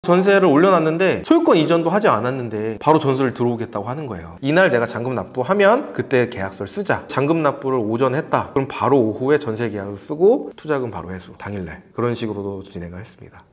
전세를 올려놨는데 소유권 이전도 하지 않았는데 바로 전세를 들어오겠다고 하는 거예요. 이날 내가 잔금 납부하면 그때 계약서를 쓰자. 잔금 납부를 오전에 했다. 그럼 바로 오후에 전세 계약을 쓰고 투자금 바로 회수. 당일날. 그런 식으로도 진행을 했습니다.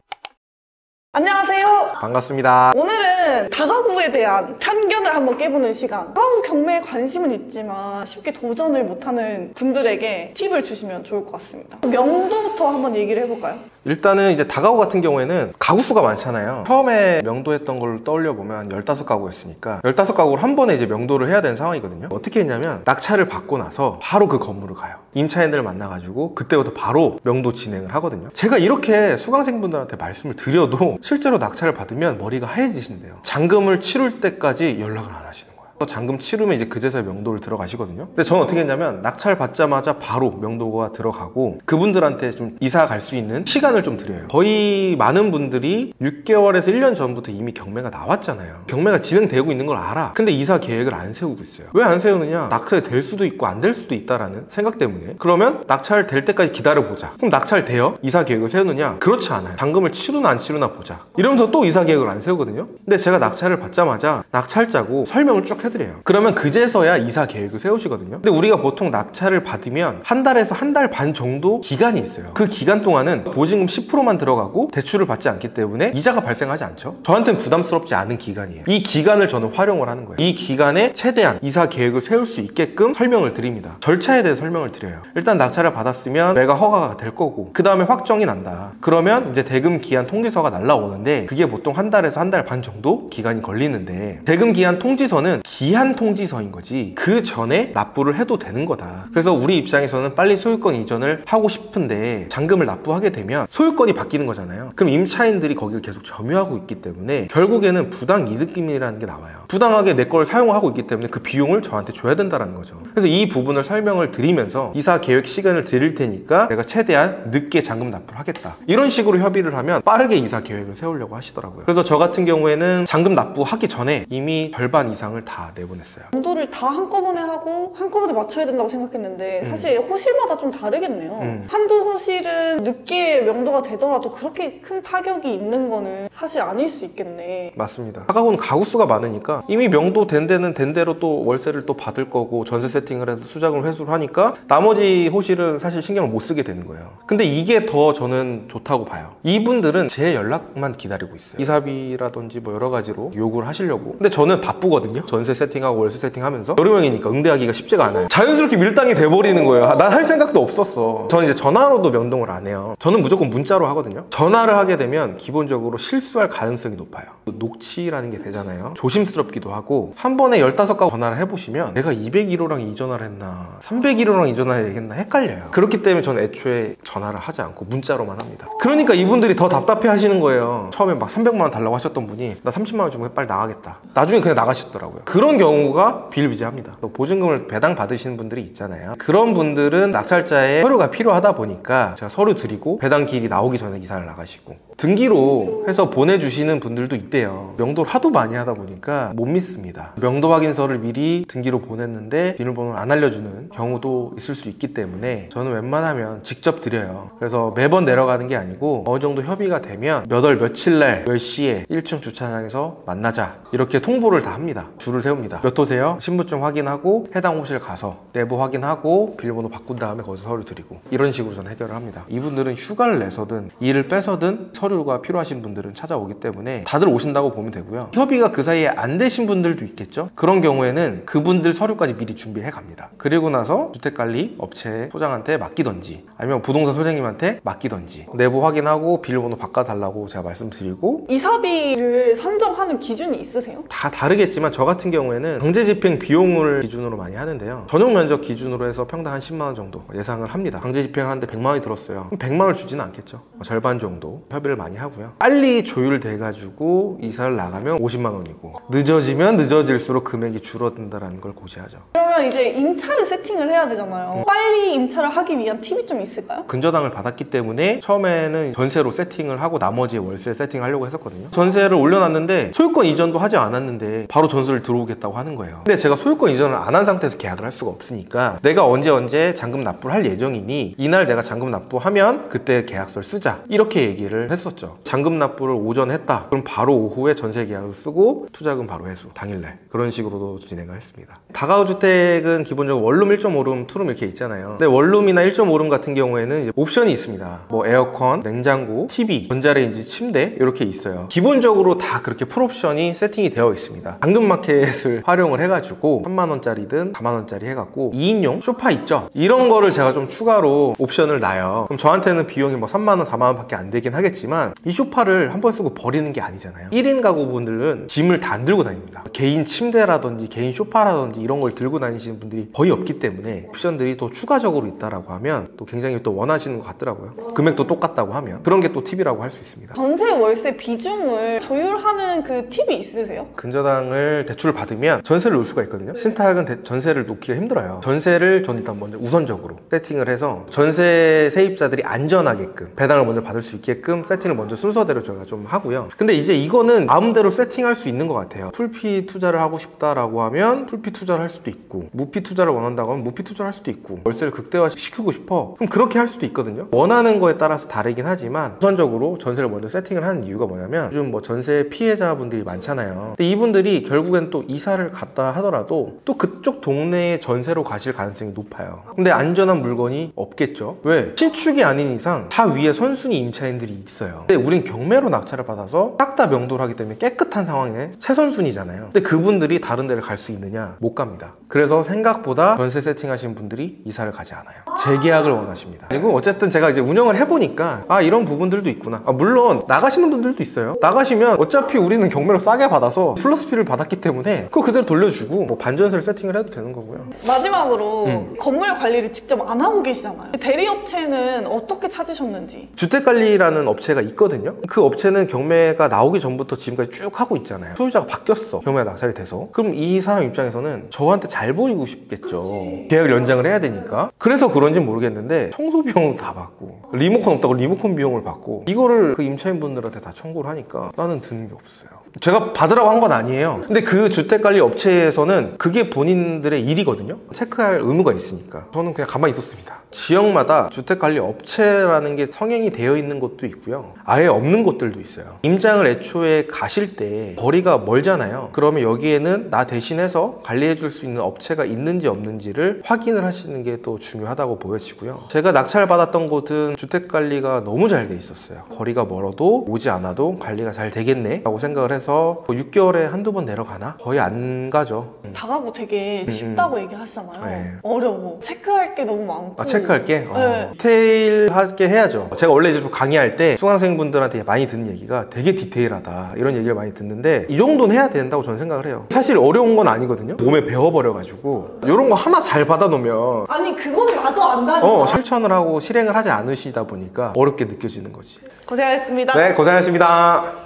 안녕하세요. 반갑습니다. 오늘은 다가구에 대한 편견을 한번 깨보는 시간. 다가구 경매에 관심은 있지만 쉽게 도전을 못하는 분들에게 팁을 주시면 좋을 것 같습니다. 명도부터 한번 얘기를 해볼까요? 일단은 이제 다가구 같은 경우에는 가구 수가 많잖아요. 처음에 명도했던 걸 떠올려 보면 15가구였으니까 15가구를 한 번에 이제 명도를 해야 되는 상황이거든요. 어떻게 했냐면 낙찰을 받고 나서 바로 그 건물을 가요. 임차인들을 만나가지고 그때부터 바로 명도 진행을 하거든요. 제가 이렇게 수강생분들한테 말씀을 드려도 실제로 낙찰을 받으면 머리가 하얘지신대요. 잔금을 치룰 때까지 연락을 안 하시는 거예요. 잔금 치르면 이제 그제서야 명도를 들어가시거든요. 근데 저는 어떻게 했냐면 낙찰 받자마자 바로 명도가 들어가고 그분들한테 좀 이사 갈 수 있는 시간을 좀 드려요. 거의 많은 분들이 6개월에서 1년 전부터 이미 경매가 나왔잖아요. 경매가 진행되고 있는 걸 알아. 근데 이사 계획을 안 세우고 있어요. 왜 안 세우느냐? 낙찰이 될 수도 있고 안 될 수도 있다라는 생각 때문에. 그러면 낙찰 될 때까지 기다려보자. 그럼 낙찰 돼요? 이사 계획을 세우느냐? 그렇지 않아요. 잔금을 치르나 안 치르나 보자. 이러면서 또 이사 계획을 안 세우거든요. 근데 제가 낙찰을 받자마자 낙찰자고 설명을 쭉 해드려요. 그러면 그제서야 이사 계획을 세우시거든요. 근데 우리가 보통 낙찰을 받으면 한 달에서 한 달 반 정도 기간이 있어요. 그 기간 동안은 보증금 10%만 들어가고 대출을 받지 않기 때문에 이자가 발생하지 않죠. 저한테는 부담스럽지 않은 기간이에요. 이 기간을 저는 활용을 하는 거예요. 이 기간에 최대한 이사 계획을 세울 수 있게끔 설명을 드립니다. 절차에 대해 설명을 드려요. 일단 낙찰을 받았으면 매가 허가가 될 거고 그 다음에 확정이 난다. 그러면 이제 대금 기한 통지서가 날라오는데 그게 보통 한 달에서 한 달 반 정도 기간이 걸리는데 대금 기한 통지서는 기한 통지서인 거지 그 전에 납부를 해도 되는 거다. 그래서 우리 입장에서는 빨리 소유권 이전을 하고 싶은데 잔금을 납부하게 되면 소유권이 바뀌는 거잖아요. 그럼 임차인들이 거기를 계속 점유하고 있기 때문에 결국에는 부당 이득금이라는 게 나와요. 부당하게 내 걸 사용하고 있기 때문에 그 비용을 저한테 줘야 된다는 거죠. 그래서 이 부분을 설명을 드리면서 이사 계획 시간을 드릴 테니까 내가 최대한 늦게 잔금 납부를 하겠다. 이런 식으로 협의를 하면 빠르게 이사 계획을 세우려고 하시더라고요. 그래서 저 같은 경우에는 잔금 납부하기 전에 이미 절반 이상을 다 내보냈어요. 명도를 다 한꺼번에 하고 한꺼번에 맞춰야 된다고 생각했는데 사실 호실마다 좀 다르겠네요. 한두 호실은 늦게 명도가 되더라도 그렇게 큰 타격이 있는 거는 사실 아닐 수 있겠네. 맞습니다. 다가구는 가구 수가 많으니까 이미 명도 된 데는 된 대로 또 월세를 또 받을 거고 전세 세팅을 해서 수자금 회수를 하니까 나머지 호실은 사실 신경을 못 쓰게 되는 거예요. 근데 이게 더 저는 좋다고 봐요. 이분들은 제 연락만 기다리고 있어요. 이사비라든지 뭐 여러 가지로 요구를 하시려고. 근데 저는 바쁘거든요. 전세 세팅하고 월세 세팅하면서 여러 명이니까 응대하기가 쉽지가 않아요. 자연스럽게 밀당이 돼버리는 거예요. 난 할 생각도 없었어. 저는 이제 전화로도 명동을 안 해요. 저는 무조건 문자로 하거든요. 전화를 하게 되면 기본적으로 실수할 가능성이 높아요. 녹취라는 게 되잖아요. 조심스럽기도 하고 한 번에 15가구 전화를 해보시면 내가 201호랑 이전화를 했나 301호랑 이전화를 했나 헷갈려요. 그렇기 때문에 저는 애초에 전화를 하지 않고 문자로만 합니다. 그러니까 이분들이 더 답답해 하시는 거예요. 처음에 막 300만 원 달라고 하셨던 분이 나 30만 원 주면 빨리 나가겠다. 나중에 그냥 나가시더라고요. 그런 경우가 비일비재합니다. 또 보증금을 배당 받으시는 분들이 있잖아요. 그런 분들은 낙찰자의 서류가 필요하다 보니까 제가 서류 드리고 배당 기일이 나오기 전에 이사를 나가시고 등기로 해서 보내주시는 분들도 있대요. 명도를 하도 많이 하다 보니까 못 믿습니다. 명도 확인서를 미리 등기로 보냈는데 비밀번호를 안 알려주는 경우도 있을 수 있기 때문에 저는 웬만하면 직접 드려요. 그래서 매번 내려가는 게 아니고 어느 정도 협의가 되면 몇 월 며칠 날 몇 시에 1층 주차장에서 만나자 이렇게 통보를 다 합니다. 줄을 세웁니다. 몇 호세요? 신분증 확인하고 해당 호실 가서 내부 확인하고 비밀번호 바꾼 다음에 거기서 서류 드리고 이런 식으로 저는 해결을 합니다. 이분들은 휴가를 내서든 일을 빼서든 서류가 필요하신 분들은 찾아오기 때문에 다들 오신다고 보면 되고요. 협의가 그 사이에 안 되신 분들도 있겠죠. 그런 경우에는 그분들 서류까지 미리 준비해 갑니다. 그리고 나서 주택관리 업체 소장한테 맡기던지 아니면 부동산 소장님한테 맡기던지 내부 확인하고 비밀번호 바꿔달라고 제가 말씀드리고. 이사비를 산정하는 기준이 있으세요? 다 다르겠지만 저 같은 경우에는 강제집행 비용을 기준으로 많이 하는데요. 전용 면적 기준으로 해서 평당 한 10만 원 정도 예상을 합니다. 강제집행을 하는데 100만 원이 들었어요. 100만 원을 주지는 않겠죠. 절반 정도 협의를 많이 하고요. 빨리 조율돼가지고 이사를 나가면 50만 원이고 늦어지면 늦어질수록 금액이 줄어든다는 걸 고지하죠. 그러면 그러면 이제 임차를 세팅을 해야 되잖아요. 빨리 임차를 하기 위한 팁이 좀 있을까요? 근저당을 받았기 때문에 처음에는 전세로 세팅을 하고 나머지 월세 세팅하려고 했었거든요. 전세를 올려놨는데 소유권 이전도 하지 않았는데 바로 전세를 들어오겠다고 하는 거예요. 근데 제가 소유권 이전을 안 한 상태에서 계약을 할 수가 없으니까 내가 언제 잔금 납부를 할 예정이니 이날 내가 잔금 납부하면 그때 계약서를 쓰자, 이렇게 얘기를 했었죠. 잔금 납부를 오전에 했다, 그럼 바로 오후에 전세 계약을 쓰고 투자금 바로 회수 당일날, 그런 식으로도 진행을 했습니다. 다가구 주택은 기본적으로 원룸 1.5룸, 투룸 이렇게 있잖아요. 근데 원룸이나 1.5룸 같은 경우에는 이제 옵션이 있습니다. 뭐 에어컨, 냉장고, TV, 전자레인지, 침대 이렇게 있어요. 기본적으로 다 그렇게 풀옵션이 세팅이 되어 있습니다. 당근마켓을 활용을 해가지고 3만원짜리든 4만원짜리 해갖고 2인용 소파 있죠? 이런 거를 제가 좀 추가로 옵션을 놔요. 그럼 저한테는 비용이 뭐 3만원, 4만원 밖에 안 되긴 하겠지만 이 소파를 한 번 쓰고 버리는 게 아니잖아요. 1인 가구분들은 짐을 다 안 들고 다닙니다. 개인 침대라든지 개인 소파라든지 이런 걸 들고 다니시는 분들이 거의 없기 때문에 옵션들이 또 추가적으로 있다라고 하면 또 굉장히 또 원하시는 것 같더라고요. 금액도 똑같다고 하면 그런 게 또 팁이라고 할 수 있습니다. 전세 월세 비중을 조율하는 그 팁이 있으세요? 근저당을 대출을 받으면 전세를 놓을 수가 있거든요. 신탁은 전세를 놓기가 힘들어요. 전세를 전 일단 먼저 우선적으로 세팅을 해서 전세 세입자들이 안전하게끔 배당을 먼저 받을 수 있게끔 세팅을 먼저 순서대로 저희가 좀 하고요. 근데 이제 이거는 마음대로 세팅할 수 있는 것 같아요. 풀피 투자를 하고 싶다라고 하면 풀피 투자를 할 수도 있고, 무피 투자를 원한다고 하면 무피 투자를 할 수도 있고, 월세를 극대화 시키고 싶어 그럼 그렇게 할 수도 있거든요. 원하는 거에 따라서 다르긴 하지만 우선적으로 전세를 먼저 세팅을 하는 이유가 뭐냐면 요즘 뭐 전세 피해자분들이 많잖아요. 근데 이분들이 결국엔 또 이사를 갔다 하더라도 또 그쪽 동네에 전세로 가실 가능성이 높아요. 근데 안전한 물건이 없겠죠. 왜? 신축이 아닌 이상 다 위에 선순위 임차인들이 있어요. 근데 우린 경매로 낙찰을 받아서 딱 다 명도를 하기 때문에 깨끗한 상황에 최선순위잖아요. 근데 그분들이 다른 데를 갈 수 있느냐? 못 갑니다. 그래서 생각보다 전세 세팅하신 분들이 이사를 가지 않아요. 재계약을 원하십니다. 그리고 어쨌든 제가 이제 운영을 해보니까 아, 이런 부분들도 있구나. 물론 나가시는 분들도 있어요. 나가시면 어차피 우리는 경매로 싸게 받아서 플러스피를 받았기 때문에 그거 그대로 돌려주고 뭐 반전세를 세팅을 해도 되는 거고요. 마지막으로 건물 관리를 직접 안 하고 계시잖아요. 대리업체는 어떻게 찾으셨는지. 주택관리라는 업체가 있거든요. 그 업체는 경매가 나오기 전부터 지금까지 쭉 하고 있잖아요. 소유자가 바뀌었어, 경매가 낙찰이 돼서. 그럼 이 사람 입장에서는 저한테 잘 보이고 싶겠죠. 그치. 계약을 연장을 해야 되니까. 그래서 그런지는 모르겠는데 청소 비용을 다 받고, 리모컨 없다고 리모컨 비용을 받고, 이거를 그 임차인분들한테 다 청구를 하니까 나는 드는 게 없어요. 제가 받으라고 한 건 아니에요. 근데 그 주택관리 업체에서는 그게 본인들의 일이거든요. 체크할 의무가 있으니까 저는 그냥 가만히 있었습니다. 지역마다 주택관리 업체라는 게 성행이 되어 있는 곳도 있고요, 아예 없는 곳들도 있어요. 임장을 애초에 가실 때 거리가 멀잖아요. 그러면 여기에는 나 대신해서 관리해 줄 수 있는 업체가 있는지 없는지를 확인을 하시는 게 또 중요하다고 보여지고요. 제가 낙찰 받았던 곳은 주택관리가 너무 잘 돼 있었어요. 거리가 멀어도 오지 않아도 관리가 잘 되겠네 라고 생각을 해서 6개월에 한두 번 내려가나? 거의 안 가죠. 다가구 되게 쉽다고 얘기하시잖아요. 네. 어려워. 체크할 게 너무 많고. 체크할 게? 네. 디테일하게 해야죠. 제가 원래 이제 좀 강의할 때 수강생분들한테 많이 듣는 얘기가 되게 디테일하다, 이런 얘기를 많이 듣는데 이 정도는 해야 된다고 저는 생각을 해요. 사실 어려운 건 아니거든요. 몸에 배워버려가지고 이런 거 하나 잘 받아놓으면 아니 그건 나도 안다니까. 실천을 하고 실행을 하지 않으시다 보니까 어렵게 느껴지는 거지. 고생하셨습니다. 네, 고생하셨습니다.